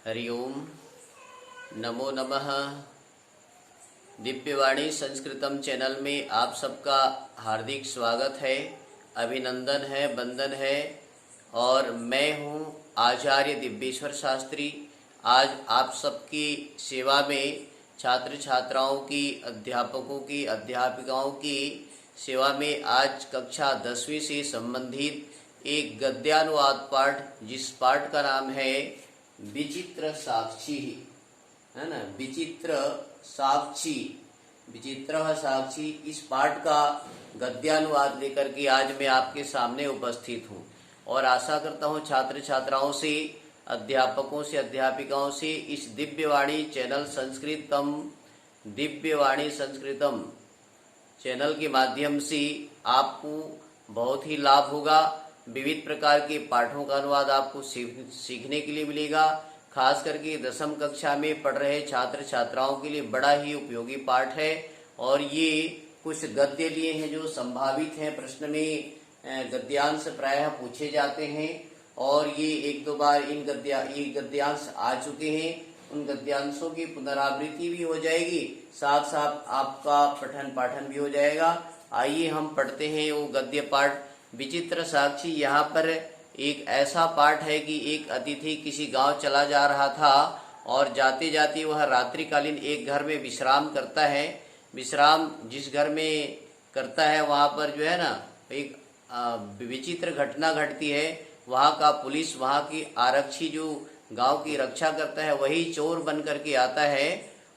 हरि ओम। नमो नमः। दिव्यवाणी संस्कृतम चैनल में आप सबका हार्दिक स्वागत है, अभिनंदन है, वंदन है। और मैं हूँ आचार्य दिव्येश्वर शास्त्री। आज आप सबकी सेवा में छात्र छात्राओं की, अध्यापकों की, अध्यापिकाओं की सेवा में आज कक्षा 10वीं से संबंधित एक गद्यानुवाद पाठ, जिस पाठ का नाम है विचित्र साक्षी, है ना, विचित्र साक्षी, विचित्र साक्षी। इस पाठ का गद्यानुवाद लेकर के आज मैं आपके सामने उपस्थित हूँ और आशा करता हूँ छात्र छात्राओं से, अध्यापकों से, अध्यापिकाओं से इस दिव्यवाणी चैनल संस्कृतम, दिव्यवाणी संस्कृतम चैनल के माध्यम से आपको बहुत ही लाभ होगा। विविध प्रकार के पाठों का अनुवाद आपको सीखने के लिए मिलेगा। खास करके 10वीं कक्षा में पढ़ रहे छात्र छात्राओं के लिए बड़ा ही उपयोगी पाठ है। और ये कुछ गद्य लिए हैं जो संभावित हैं, प्रश्न में गद्यांश प्रायः पूछे जाते हैं और ये एक दो बार ये गद्यांश आ चुके हैं। उन गद्यांशों की पुनरावृत्ति भी हो जाएगी, साथ साथ आपका पठन पाठन भी हो जाएगा। आइए हम पढ़ते हैं वो गद्य पाठ विचित्र साक्षी। यहाँ पर एक ऐसा पाठ है कि एक अतिथि किसी गांव चला जा रहा था और जाते जाते वह रात्रिकालीन एक घर में विश्राम करता है। विश्राम जिस घर में करता है वहाँ पर जो है ना, एक विचित्र घटना घटती है। वहाँ का पुलिस, वहाँ की आरक्षी जो गांव की रक्षा करता है, वही चोर बन करके आता है।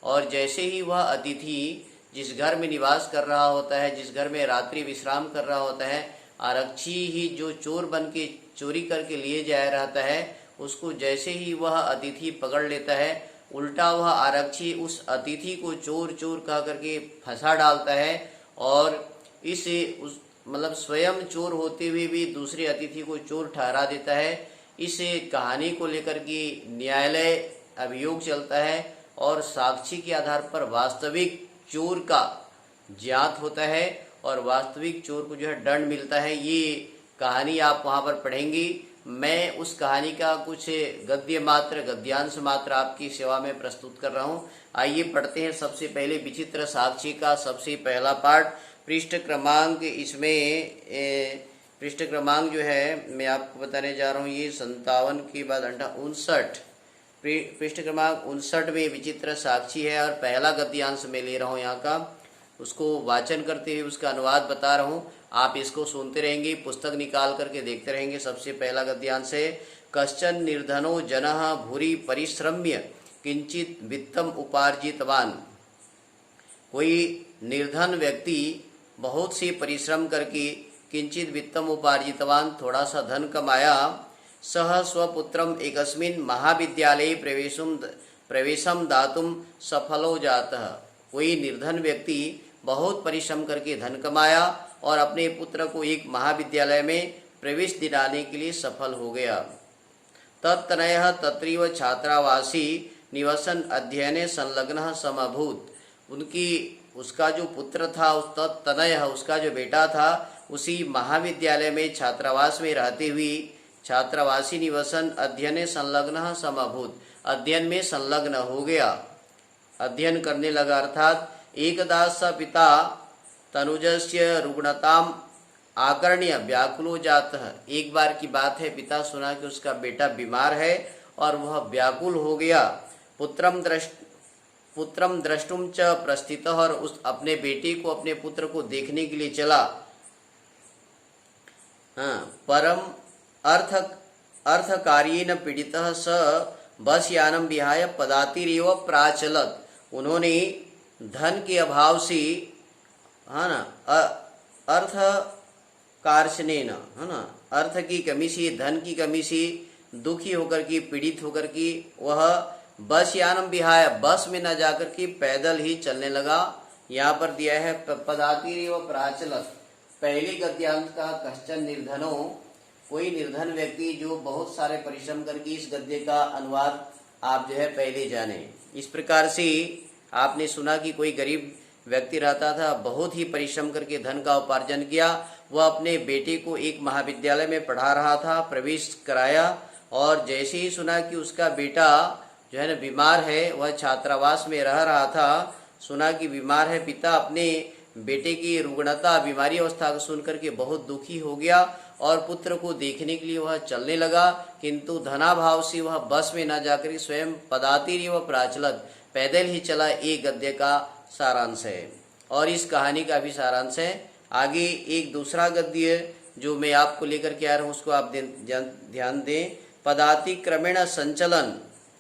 और जैसे ही वह अतिथि जिस घर में निवास कर रहा होता है, जिस घर में रात्रि विश्राम कर रहा होता है, आरक्षी ही जो चोर बन के चोरी करके लिए जा रहता है, उसको जैसे ही वह अतिथि पकड़ लेता है, उल्टा वह आरक्षी उस अतिथि को चोर चोर कह करके फंसा डालता है और इसे उस मतलब स्वयं चोर होते हुए भी दूसरे अतिथि को चोर ठहरा देता है। इस कहानी को लेकर के न्यायालय अभियोग चलता है और साक्षी के आधार पर वास्तविक चोर का ज्ञात होता है और वास्तविक चोर को जो है दंड मिलता है। ये कहानी आप वहाँ पर पढ़ेंगी। मैं उस कहानी का कुछ गद्य मात्र, गद्यांश मात्र आपकी सेवा में प्रस्तुत कर रहा हूँ। आइए पढ़ते हैं। सबसे पहले विचित्र साक्षी का सबसे पहला पाठ। पृष्ठ क्रमांक, इसमें पृष्ठ क्रमांक जो है मैं आपको बताने जा रहा हूँ, ये 57 के बाद 59, पृष्ठ क्रमांक 59 में विचित्र साक्षी है और पहला गद्यांश मैं ले रहा हूँ यहाँ का। उसको वाचन करते हुए उसका अनुवाद बता रहा हूँ, आप इसको सुनते रहेंगे, पुस्तक निकाल करके देखते रहेंगे। सबसे पहला गद्यांश है। कश्चन निर्धनो जनः भूरि परिश्रम्य किंचित वित्तम उपार्जितवान। कोई निर्धन व्यक्ति बहुत से परिश्रम करके किंचित वित्तम उपार्जितवान, थोड़ा सा धन कमाया। सह स्वपुत्रम एकस्मिन् महाविद्यालये प्रवेशम दातुम सफलो जातः। कोई निर्धन व्यक्ति बहुत परिश्रम करके धन कमाया और अपने पुत्र को एक महाविद्यालय में प्रवेश दिलाने के लिए सफल हो गया। तत्तनयः तत्रैव छात्रावासी निवसन अध्ययने संलग्नः समभूत। उसका जो पुत्र था, उस तत्तनयः उसका जो बेटा था, उसी महाविद्यालय में छात्रावास में रहते हुए छात्रावासी निवसन अध्ययने संलग्नः समभूत, अध्ययन में संलग्न हो गया, अध्ययन करने लगा। अर्थात एकदा स पिता तनुजस्य रुग्णताम आकर्ण्य व्याकुलो जातः। एक बार की बात है, पिता सुना कि उसका बेटा बीमार है और वह व्याकुल हो गया। पुत्रम द्रष्टुम च प्रस्थितः, और उस अपने बेटे को, अपने पुत्र को देखने के लिए चला। परम अर्थकार्येन पीड़ितः स बस यानम विहाय पदातिरेव प्राचलत। उन्होंने धन के अभाव से, है ना, अर्थ कार्षणेन, है ना, अर्थ की कमी से, धन की कमी से दुखी होकर के, पीड़ित होकर के वह बस यानम विहाय, बस में न जाकर के पैदल ही चलने लगा। यहाँ पर दिया है पदातिरेव प्राचलत। पहले गद्यांश का कश्चन निर्धनो, कोई निर्धन व्यक्ति जो बहुत सारे परिश्रम करके, इस गद्य का अनुवाद आप जो है पहले जाने। इस प्रकार से आपने सुना कि कोई गरीब व्यक्ति रहता था, बहुत ही परिश्रम करके धन का उपार्जन किया। वह अपने बेटे को एक महाविद्यालय में पढ़ा रहा था, प्रवेश कराया और जैसे ही सुना कि उसका बेटा जो है ना बीमार है, वह छात्रावास में रह रहा था। सुना कि बीमार है। पिता अपने बेटे की रुग्णता, बीमारी अवस्था को सुनकर के बहुत दुखी हो गया और पुत्र को देखने के लिए वह चलने लगा, किंतु धनाभाव से वह बस में न जाकर स्वयं पदातिरी व प्राचलत, पैदल ही चला। एक गद्य का सारांश है और इस कहानी का भी सारांश है। आगे एक दूसरा गद्य जो मैं आपको लेकर के आ रहा हूँ उसको आप ध्यान दें। पदाति क्रमेण संचलन,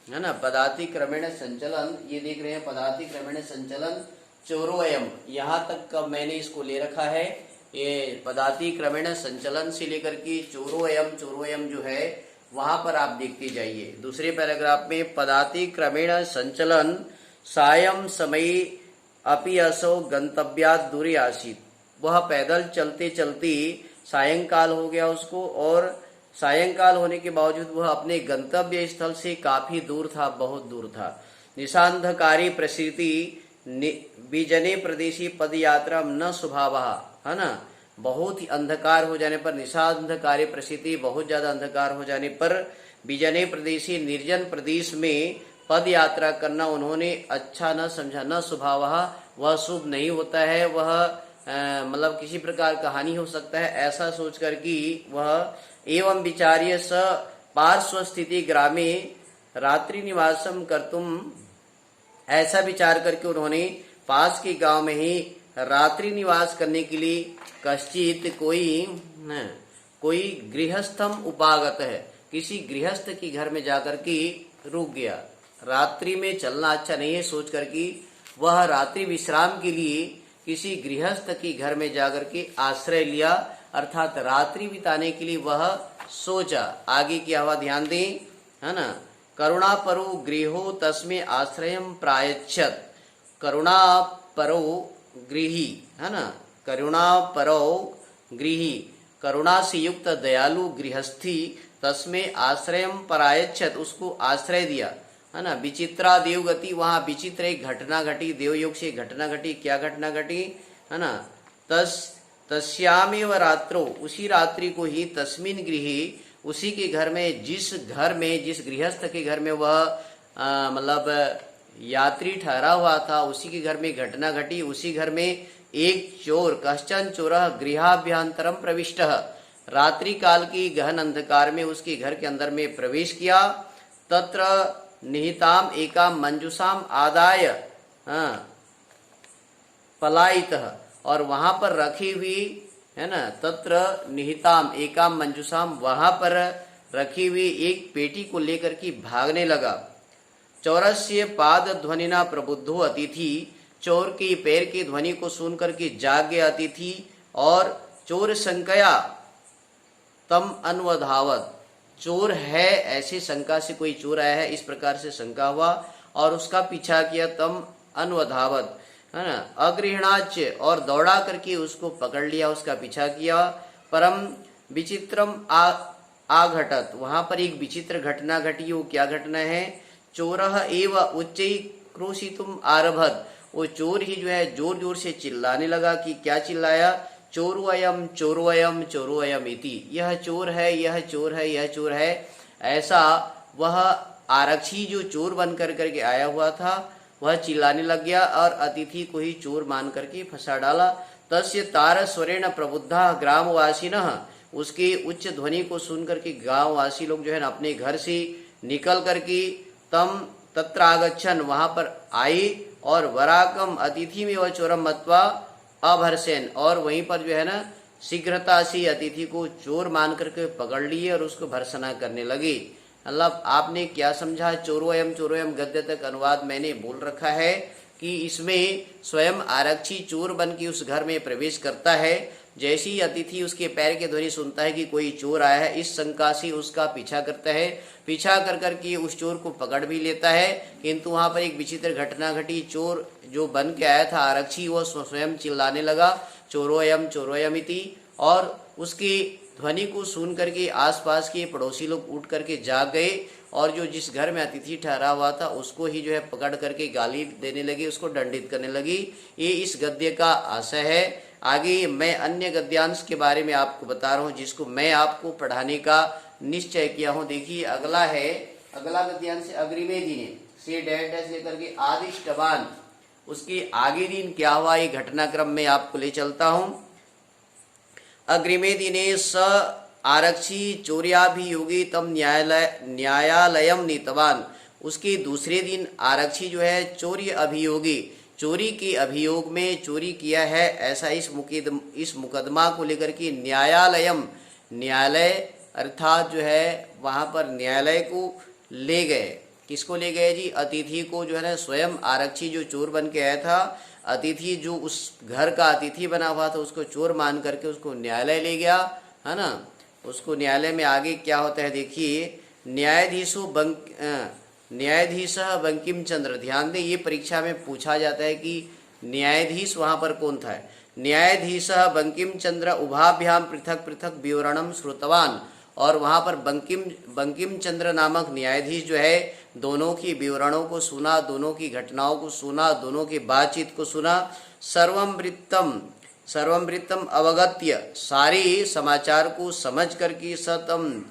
है ना, पदाति क्रमेण संचलन, ये देख रहे हैं पदाति क्रमेण संचलन चोरोयम, यहाँ तक का मैंने इसको ले रखा है। ये पदाति क्रमेण संचलन से लेकर के चोरोयम जो है वहां पर आप देखते जाइए। दूसरे पैराग्राफ में पदाति क्रमेण संचलन सायं समय अपि असौ गंतव्यात् दूरे आसीत्, वह पैदल चलते चलते सायंकाल हो गया उसको, और सायंकाल होने के बावजूद वह अपने गंतव्य स्थल से काफी दूर था, बहुत दूर था। निशांधकारी प्रसिद्धि बीजने प्रदेशी पद यात्रा न स्वभावः, है ना, बहुत ही अंधकार हो जाने पर, निशांधकारी प्रसिद्धि बहुत ज्यादा अंधकार हो जाने पर, बीजने प्रदेशी निर्जन प्रदेश में पद यात्रा करना उन्होंने अच्छा न समझा। न स्वभावः, वह शुभ नहीं होता है, वह मतलब किसी प्रकार का हानि हो सकता है, ऐसा सोच कर कि वह एवं विचार्य स पार्श्व स्थिति ग्रामे रात्रि निवासम कर्तुम, ऐसा विचार करके उन्होंने पास के गांव में ही रात्रि निवास करने के लिए कश्चित कोई गृहस्थम उपागत है, किसी गृहस्थ के घर में जाकर के रुक गया। रात्रि में चलना अच्छा नहीं है सोच कर कि वह रात्रि विश्राम के लिए किसी गृहस्थ के घर में जाकर के आश्रय लिया, अर्थात रात्रि बिताने के लिए वह सोचा। आगे क्या हुआ ध्यान दें, है ना। करुणा परो गृहो तस्मे आश्रयम प्रायच्छत, करुणा परो गृही, है ना, करुणा परो गृही, करुणा से युक्त दयालु गृहस्थी, तस्मे आश्रयम प्रायच्छत, उसको आश्रय दिया, है ना। विचित्रा देवगति, वहां विचित्र एक घटना घटी, देवयोग से घटना घटी। क्या घटना घटी, है ना। तस्यामेव रात्रो, उसी रात्रि को ही, तस्मिन गृहे, उसी के घर में, जिस गृहस्थ के घर में वह मतलब यात्री ठहरा हुआ था, उसी के घर में घटना घटी। उसी घर में एक चोर, कश्चन चोरः गृहाभ्यंतरम प्रविष्टः, रात्रि काल की गहन अंधकार में उसके घर के अंदर में प्रवेश किया। तत्र निहिताम एकाम मंजुषाम आदाय पलायितः, और वहां पर रखी हुई, है ना, तत्र निहिताम एकाम मंजुषाम, वहां पर रखी हुई एक पेटी को लेकर के भागने लगा। चौरस्य पाद ध्वनिना प्रबुद्धो अतिथि, चोर के पैर की ध्वनि को सुन करके जाग गया अतिथि, और चोर शंकया तम अन्वधावत, चोर है ऐसी शंका से, कोई चोर आया है इस प्रकार से शंका हुआ और उसका पीछा किया। तम अन्वधावत, है ना, अगृहणाच, और दौड़ा करके उसको पकड़ लिया, उसका पीछा किया। परम विचित्रम आघटत, वहां पर एक विचित्र घटना घटी। वो क्या घटना है, चोरः एव उच्चै क्रोशितुम आरभत, वो चोर ही जो है जोर जोर से चिल्लाने लगा। कि क्या चिल्लाया, चोरोयम चोरोयम चोरोयम इति, यह चोर है, यह चोर है, यह चोर है, ऐसा वह आरक्षी जो चोर बन करके आया हुआ था वह चिल्लाने लग गया और अतिथि को ही चोर मान करके फंसा डाला। तस्य तार स्वरेण प्रबुद्धा ग्रामवासिनः, उसके उच्च ध्वनि को सुन करके गांववासी लोग जो है ना अपने घर से निकल करके तम तत्र आगच्छन, वहां पर आए, और वराकम अतिथि में वह चोरम मत्वा अभरसेन, और वहीं पर जो है ना शीघ्रता से अतिथि को चोर मान करके पकड़ लिए और उसको भर्सना करने लगे। मतलब आपने क्या समझा, चोरोयम गद्य तक अनुवाद मैंने बोल रखा है कि इसमें स्वयं आरक्षी चोर बन के उस घर में प्रवेश करता है। जैसे ही अतिथि उसके पैर के ध्वनि सुनता है कि कोई चोर आया है, इस शंका से उसका पीछा करता है। पीछा कर करके उस चोर को पकड़ भी लेता है, किंतु वहां पर एक विचित्र घटना घटी। चोर जो बन के आया था आरक्षी, वो स्वयं चिल्लाने लगा चोरोयम चोरोयम इति, और उसकी ध्वनि को सुन करके आसपास के पड़ोसी लोग उठ करके जाग गए और जो जिस घर में अतिथि ठहरा हुआ था उसको ही जो है पकड़ करके गाली देने लगी, उसको दंडित करने लगी। ये इस गद्य का आशय है। आगे मैं अन्य गद्यांश के बारे में आपको बता रहा हूँ जिसको मैं आपको पढ़ाने का निश्चय किया हूँ। देखिए अगला है अगला गद्यांश है अग्रिमे दिने से डैश डैश लेकर के आदिष्टवान, उसके आगे दिन क्या हुआ ये घटनाक्रम में आपको ले चलता हूं। अग्रिमे दिने स आरक्षी चौर्याभियोगी तम न्यायालयम नीतवान, उसके दूसरे दिन आरक्षी जो है चौर्य अभियोगी, चोरी के अभियोग में चोरी किया है ऐसा इस मुकदमा को लेकर के न्यायालयम, न्यायालय अर्थात जो है वहाँ पर न्यायालय को ले गए। किसको ले गए जी? अतिथि को जो है ना, स्वयं आरक्षी जो चोर बन के आया था, अतिथि जो उस घर का अतिथि बना हुआ था उसको चोर मान करके उसको न्यायालय ले गया, है ना। उसको न्यायालय में आगे क्या होता है देखिए, न्यायाधीश बंकिम चंद्र, ध्यान दें ये परीक्षा में पूछा जाता है कि न्यायाधीश वहाँ पर कौन था। न्यायाधीश बंकिम चंद्र उभाभ्याम पृथक पृथक विवरणम श्रुतवान, और वहाँ पर बंकिम चंद्र नामक न्यायाधीश जो है दोनों की विवरणों को सुना, दोनों की घटनाओं को सुना, दोनों की बातचीत को सुना। सर्वम वृत्तम अवगत्य, सारी समाचार को समझ करके सतम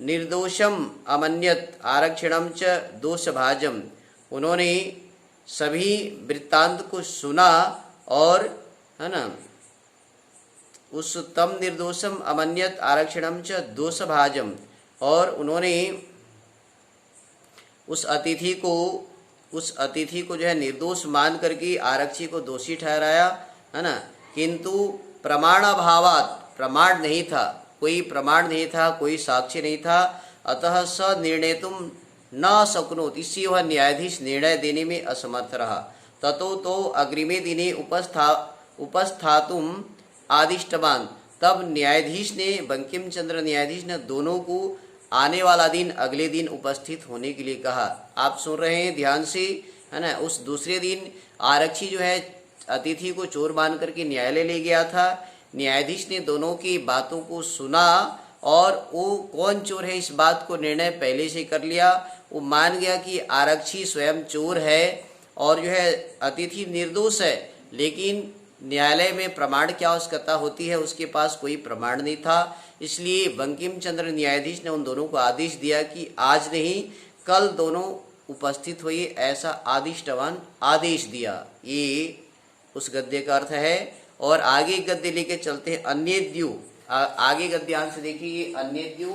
निर्दोषम अमन्यत आरक्षणम च दोषभाजम, उन्होंने सभी वृत्तांत को सुना और, है ना, उस तम निर्दोषम अमन्यत आरक्षणम च दोषभाजम, और उन्होंने उस अतिथि को जो है निर्दोष मान करके आरक्षी को दोषी ठहराया, है ना। किंतु प्रमाण अभावात, प्रमाण नहीं था, कोई प्रमाण नहीं था, कोई साक्ष्य नहीं था, अतः स निर्णेतुम न शक्नोत, इससे वह न्यायाधीश निर्णय देने में असमर्थ रहा। ततो तो अग्रिमे दिने उपस्थातुम आदिष्टवान, तब न्यायाधीश ने, बंकिम चंद्र न्यायाधीश ने दोनों को आने वाला दिन अगले दिन उपस्थित होने के लिए कहा। आप सुन रहे हैं ध्यान से, है ना। उस दूसरे दिन आरक्षी जो है अतिथि को चोर मान करके न्यायालय ले गया था। न्यायाधीश ने दोनों की बातों को सुना और वो कौन चोर है इस बात को निर्णय पहले से कर लिया। वो मान गया कि आरक्षी स्वयं चोर है और जो है अतिथि निर्दोष है, लेकिन न्यायालय में प्रमाण की आवश्यकता होती है, उसके पास कोई प्रमाण नहीं था। इसलिए बंकिम चंद्र न्यायाधीश ने उन दोनों को आदेश दिया कि आज नहीं कल दोनों उपस्थित हुई, ऐसा आदिष्टवान आदेश दिया। ये उस गद्य का अर्थ है। और आगे गद्य लेके चलते हैं अन्येद्यु। आगे गद्यांश देखिए, अन्येद्यु,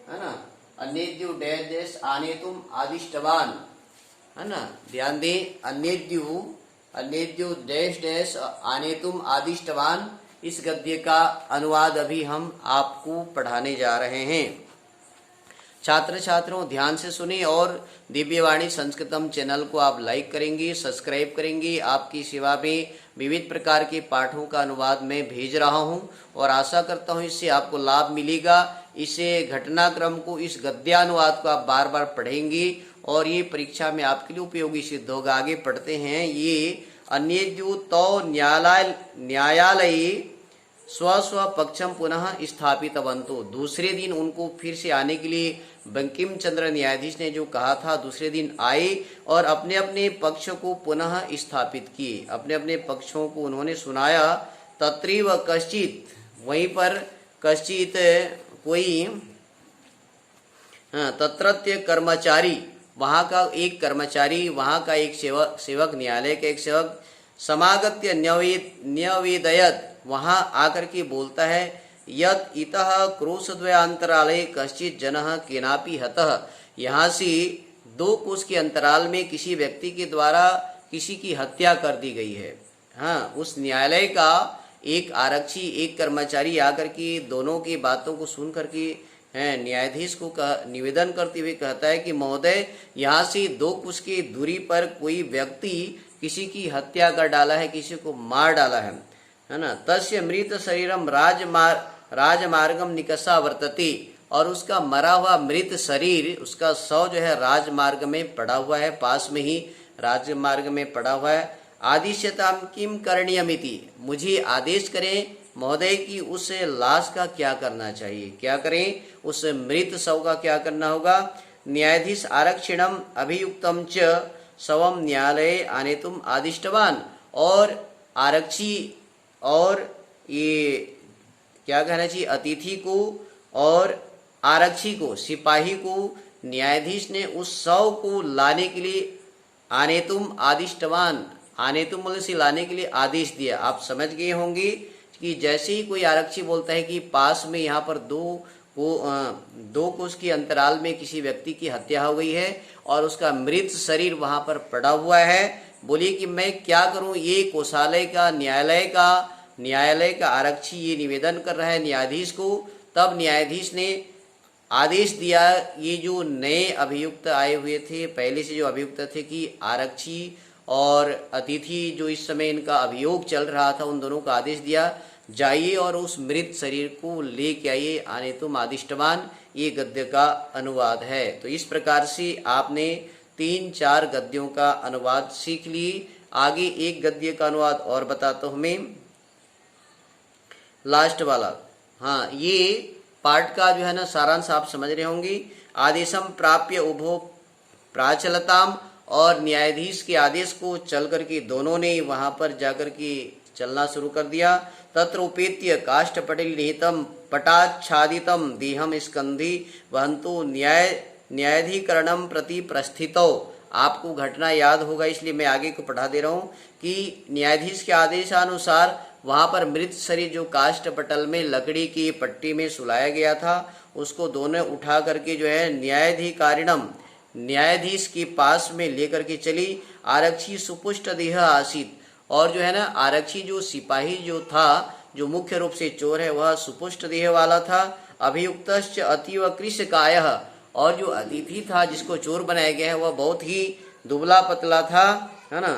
है ना, अन्येद्यु डैश डैश आनेतुम आदिष्टवान, है ना, ध्यान दें, अन्येद्यु डैश डैश आनेतुम आदिष्टवान, इस गद्य का अनुवाद अभी हम आपको पढ़ाने जा रहे हैं। छात्र छात्रों ध्यान से सुनिए और दिव्यवाणी संस्कृतम चैनल को आप लाइक करेंगे, सब्सक्राइब करेंगे। आपकी सेवा में विविध प्रकार के पाठों का अनुवाद मैं भेज रहा हूं और आशा करता हूं इससे आपको लाभ मिलेगा। इसे घटनाक्रम को, इस गद्यानुवाद को आप बार बार पढ़ेंगे और ये परीक्षा में आपके लिए उपयोगी सिद्ध होगा। आगे पढ़ते हैं। ये अन्येद्यु तो न्यायालय स्व पक्षम पुनः स्थापितवन्तु, दूसरे दिन उनको फिर से आने के लिए बंकिम चंद्र न्यायाधीश ने जो कहा था, दूसरे दिन आए और अपने अपने पक्ष को पुनः स्थापित किए, अपने अपने पक्षों को उन्होंने सुनाया। तत्रैव कश्चित, वहीं पर कश्चित कोई तत्रत्य कर्मचारी, वहाँ का एक कर्मचारी, वहाँ का एक सेवक, न्यायालय का एक सेवक समागत्य न्यवेदयत, वहाँ आकर के बोलता है, यत इतः क्रोशद्वयान्तराले कश्चित जनः केनापि हतः, यहाँ से 2 कोस के अंतराल में किसी व्यक्ति के द्वारा किसी की हत्या कर दी गई है। हाँ, उस न्यायालय का एक आरक्षी, एक कर्मचारी आकर के दोनों की बातों को सुन करके न्यायाधीश को निवेदन करते हुए कहता है कि महोदय, यहाँ से 2 कोस की दूरी पर कोई व्यक्ति किसी की हत्या कर डाला है, किसी को मार डाला है ना। तस्य मृत शरीरम राजमार्गम निकषा वर्तते, और उसका मरा हुआ मृत शरीर, उसका शव जो है राजमार्ग में पड़ा हुआ है, पास में ही राजमार्ग में पड़ा हुआ है। आदिश्यताम किम करणीयमिति, मुझे आदेश करें महोदय कि उस लाश का क्या करना चाहिए, क्या करें, उस मृत शव का क्या करना होगा। न्यायाधीश आरक्षिणम अभियुक्तम च शवम न्यायालय आनेतुम आदिष्टवान, और आरक्षी और ये क्या कहना चाहिए, अतिथि को और आरक्षी को, सिपाही को न्यायाधीश ने उस 100 को लाने के लिए आनेतुम आदिष्टवान, आनेतुम बोलने से लाने के लिए आदेश दिया। आप समझ गए होंगे कि जैसे ही कोई आरक्षी बोलता है कि पास में यहाँ पर दो कोस के अंतराल में किसी व्यक्ति की हत्या हो गई है और उसका मृत शरीर वहां पर पड़ा हुआ है, बोलिए कि मैं क्या करूं। ये कोषालय का न्यायालय का आरक्षी ये निवेदन कर रहा है न्यायाधीश को। तब न्यायाधीश ने आदेश दिया, ये जो नए अभियुक्त आए हुए थे, पहले से जो अभियुक्त थे, कि आरक्षी और अतिथि जो इस समय इनका अभियोग चल रहा था, उन दोनों का आदेश दिया, जाइए और उस मृत शरीर को लेके आइए, आने तुम आदिष्टवान। ये गद्य का अनुवाद है। तो इस प्रकार से आपने 3-4 गद्यों का अनुवाद सीख ली। आगे एक गद्य का अनुवाद और बताता हूं मैं, लास्ट वाला। हाँ, ये पाठ का जो है ना सारांश आप समझ रहे होंगे। आदेशम प्राप्य उभो प्राचलताम, और न्यायाधीश के आदेश को चल करके दोनों ने वहां पर जाकर के चलना शुरू कर दिया। तत्र उपेत्य काष्ठपटिल निहितम पटाच्छादितम देहम स्कंधी वहंतु न्यायाधिकरणम प्रति प्रस्थितो। आपको घटना याद होगा, इसलिए मैं आगे को पढ़ा दे रहा हूँ कि न्यायाधीश के आदेशानुसार वहां पर मृत शरीर जो काष्ठ पटल में लकड़ी की पट्टी में सुलाया गया था, उसको दोनों उठा करके जो है न्यायाधिकारिणम, न्यायाधीश के पास में लेकर के चली। आरक्षी सुपुष्ट देह आसित, और जो है ना आरक्षी जो सिपाही जो था, जो मुख्य रूप से चोर है, वह सुपुष्ट देह वाला था। अभियुक्तश्च अतीव कृशकायः, और जो अतिथि था जिसको चोर बनाया गया है, वह बहुत ही दुबला पतला था, है ना।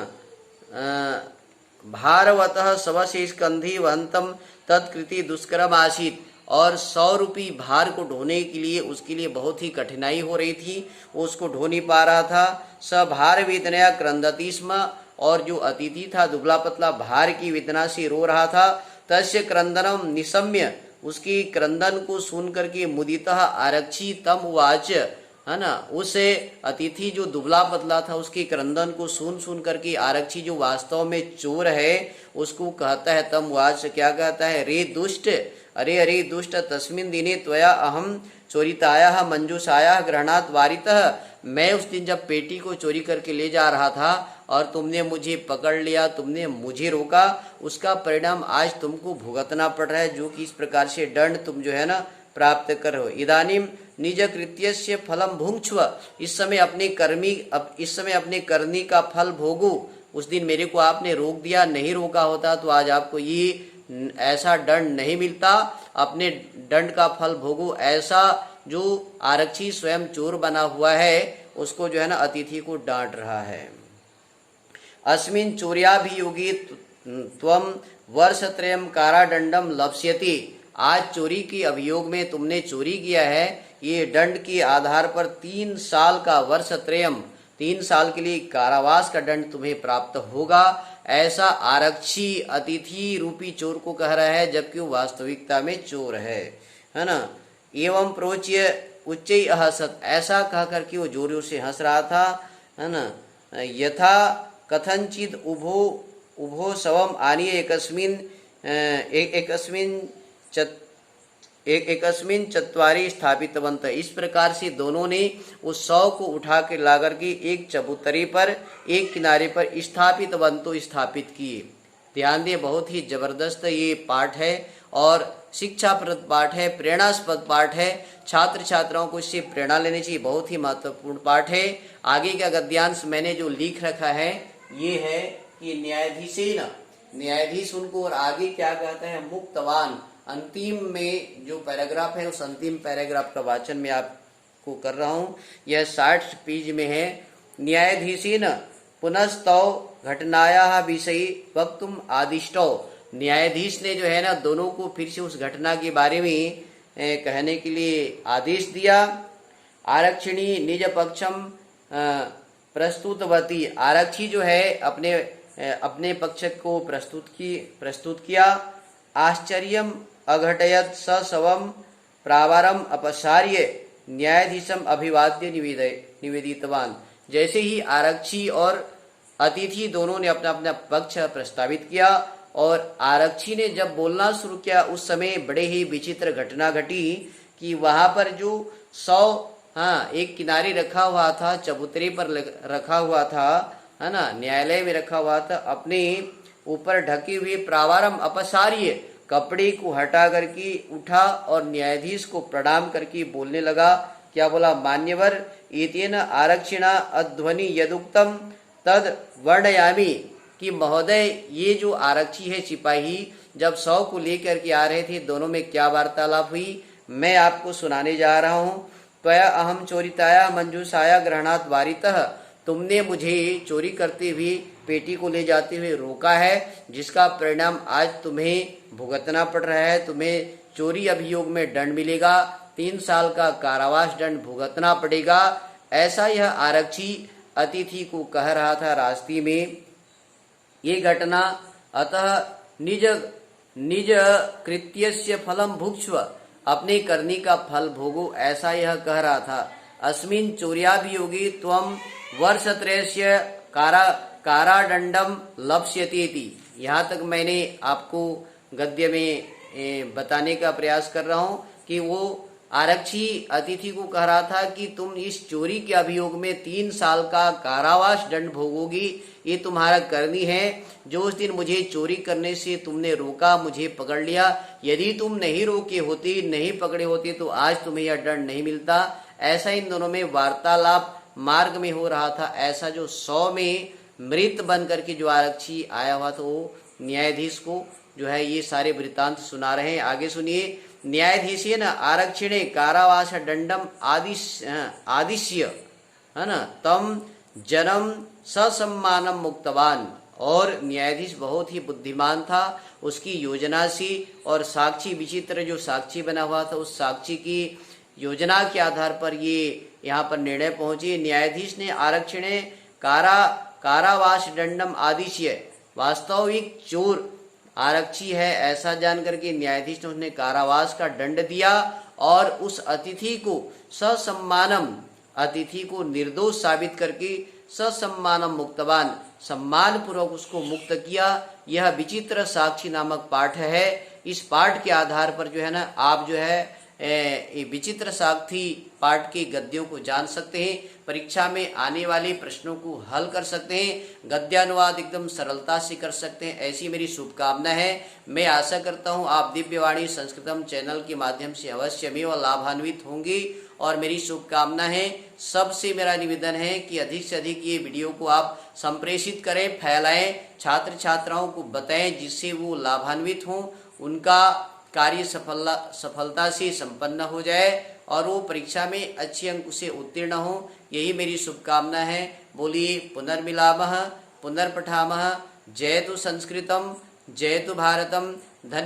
भारवतः शवसे स्कंधी वहंतम तत्कृति दुष्करम आसीत, और 100 रूपी भार को ढोने के लिए उसके लिए बहुत ही कठिनाई हो रही थी, वो उसको ढो नहीं पा रहा था। स भार वेदनया क्रंदति स्म, और जो अतिथि था दुबला पतला भार की वेदना से रो रहा था। तस्य क्रंदनम निशम्य, उसकी क्रंदन को सुन करके मुदितः आरक्षी तम उवाच, है ना, उसे अतिथि जो दुबला पतला था उसके क्रंदन को सुन करके आरक्षी जो वास्तव में चोर है उसको कहता है, तम उवाच, क्या कहता है, रे दुष्ट, अरे दुष्ट, तस्मिन् दिने त्वया अहम चोरितायाः मंजूषायाः ग्रहणात् वारितः। मैं उस दिन जब पेटी को चोरी करके ले जा रहा था और तुमने मुझे पकड़ लिया, तुमने मुझे रोका, उसका परिणाम आज तुमको भुगतना पड़ रहा है, जो कि इस प्रकार से दंड तुम जो है ना प्राप्त करो। इदानीम निज कृत्यस्य फलम भुंक्ष्व, इस समय अपने करनी का फल भोगो। उस दिन मेरे को आपने रोक दिया, नहीं रोका होता तो आज आपको ये ऐसा दंड नहीं मिलता, अपने दंड का फल भोगो। ऐसा जो आरक्षी स्वयं चोर बना हुआ है उसको जो है ना अतिथि को डांट रहा है। अस्मिन् चोर्याभियोगे त्वम वर्षत्रयम कारादंडम लप्स्यति, आज चोरी के अभियोग में तुमने चोरी किया है, ये दंड के आधार पर 3 साल का वर्षत्रयम, 3 साल के लिए कारावास का दंड तुम्हें प्राप्त होगा। ऐसा आरक्षी अतिथि रूपी चोर को कह रहा है, जबकि वो वास्तविकता में चोर है ना। एवं प्रोच्य उच्चै अहसत, ऐसा कह करके वो जोर जोर से हंस रहा था, है ना। यथा कथनचित उभो शवम आनीय एकस्मिन् चत्वारि स्थापितवन्तः, इस प्रकार से दोनों ने उस 100 को उठा के ला करके एक चबूतरे पर, एक किनारे पर स्थापित किए। ध्यान दे, बहुत ही जबरदस्त ये पाठ है और शिक्षाप्रद पाठ है, प्रेरणास्पद पाठ है। छात्र छात्राओं को इससे प्रेरणा लेनी चाहिए, बहुत ही महत्वपूर्ण पाठ है। आगे का गद्यांश मैंने जो लिख रखा है ये है कि न्यायाधीश उनको, और आगे क्या कहता है, मुक्तवान। अंतिम में जो पैराग्राफ है उस अंतिम पैराग्राफ का वाचन मैं आपको कर रहा हूँ। यह 60 पेज में है। न्यायाधीशेन पुनस्तव घटनायाः विषये वक्तुम आदिष्टौ, न्यायाधीश ने जो है ना दोनों को फिर से उस घटना के बारे में कहने के लिए आदेश दिया। आरक्षिणी निज पक्षम प्रस्तुतवती, आरक्षी जो है अपने पक्ष को प्रस्तुत किया। आश्चर्यम अघटयत स शवम प्रावारम अपसार्य न्यायाधीशम अभिवाद्य निवेदितवान, जैसे ही आरक्षी और अतिथि दोनों ने अपना अपना पक्ष प्रस्तावित किया और आरक्षी ने जब बोलना शुरू किया, उस समय बड़े ही विचित्र घटना घटी कि वहां पर जो 100 हाँ, एक किनारे रखा हुआ था, चबूतरे पर रखा हुआ था, है ना, न्यायालय में रखा हुआ था। अपने ऊपर ढके हुए प्रावारम अपसार्य कपड़े को हटा करके उठा और न्यायाधीश को प्रणाम करके बोलने लगा। क्या बोला? मान्यवर, एतेन आरक्षिणा अध्वनि यदुक्तम तद वर्णयामि। कि महोदय, ये जो आरक्षी है, सिपाही, जब 100 को लेकर के आ रहे थे, दोनों में क्या वार्तालाप हुई, मैं आपको सुनाने जा रहा हूँ। त्वया अहम चोरिताया मंजूषाया ग्रहणात् वारितः। तुमने मुझे चोरी करते हुए पेटी को ले जाते हुए रोका है, जिसका परिणाम आज तुम्हें भुगतना पड़ रहा है। तुम्हें चोरी अभियोग में दंड मिलेगा, 3 साल का कारावास दंड भुगतना पड़ेगा। ऐसा यह आरक्षी अतिथि को कह रहा था रास्ते में। ये घटना अतः निज निज कृत्यस्य फलम भुक्ष्व, अपने करने का फल भोगो, ऐसा यह कह रहा था। अस्मिन् चोर्याभियोगे त्वं वर्षत्रयस्य कारादंडम लप्स्यति। यहाँ तक मैंने आपको गद्य में बताने का प्रयास कर रहा हूँ कि वो आरक्षी अतिथि को कह रहा था कि तुम इस चोरी के अभियोग में 3 साल का कारावास दंड भोगोगी। ये तुम्हारा करनी है। जो उस दिन मुझे चोरी करने से तुमने रोका, मुझे पकड़ लिया, यदि तुम नहीं रोके होते, नहीं पकड़े होते, तो आज तुम्हें यह दंड नहीं मिलता। ऐसा इन दोनों में वार्तालाप मार्ग में हो रहा था। ऐसा जो 100 में मृत बन करके जो आरक्षी आया हुआ था, वो न्यायाधीश को जो है ये सारे वृत्तांत सुना रहे हैं। आगे सुनिए। न्यायाधीशेन आरक्षिणे कारावास दंडम आदिश्य, है ना, तम जन्म ससम्मानम मुक्तवान। और न्यायाधीश बहुत ही बुद्धिमान था। उसकी योजना से और साक्षी विचित्र जो साक्षी बना हुआ था, उस साक्षी की योजना के आधार पर ये यहाँ पर निर्णय पहुंचे। न्यायाधीश ने आरक्षिणे कारावास दंडम आदिश्य, वास्तविक चोर आरक्षी है ऐसा जान करके न्यायाधीश ने उसने कारावास का दंड दिया और उस अतिथि को ससम्मानम, अतिथि को निर्दोष साबित करके ससम्मानम मुक्तवान, सम्मान पूर्वक उसको मुक्त किया। यह विचित्र साक्षी नामक पाठ है। इस पाठ के आधार पर जो है ना, आप जो है विचित्र साक्षी पाठ के गद्यों को जान सकते हैं, परीक्षा में आने वाले प्रश्नों को हल कर सकते हैं, गद्यानुवाद एकदम सरलता से कर सकते हैं, ऐसी मेरी शुभकामना है। मैं आशा करता हूं आप दिव्यवाणी संस्कृतम चैनल के माध्यम से अवश्य में लाभान्वित होंगे और मेरी शुभकामना है। सबसे मेरा निवेदन है कि अधिक से अधिक ये वीडियो को आप संप्रेषित करें, फैलाएं, छात्र छात्राओं को बताएं, जिससे वो लाभान्वित हों, उनका कार्य सफलता से संपन्न हो जाए और वो परीक्षा में अच्छे अंक से उत्तीर्ण हो। यही मेरी शुभकामना है। बोलिए पुनर्मिलामः पुनर्पठामः। जयतु संस्कृतम, जयतु भारतम। धन्यवाद।